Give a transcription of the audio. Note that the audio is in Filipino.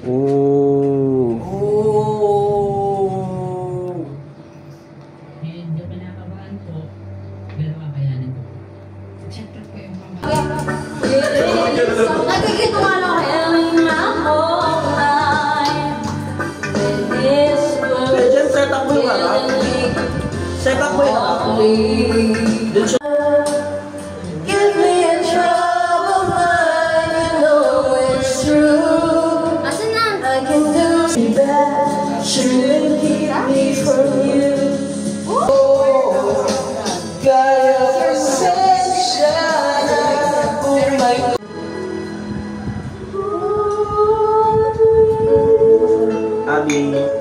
Oh. Oh. Medyo pinakabahan po. Pero kakayanin ko. Siyempre po yung Nagkikita nga lang in my whole life. With this world. Medyo set up mo yung ano? Set up mo yung ano? Give me a trouble when you know it's true. Asan na? I can do that. Shouldn't keep me from you. Oh, kaya pasensya na kung may Abi.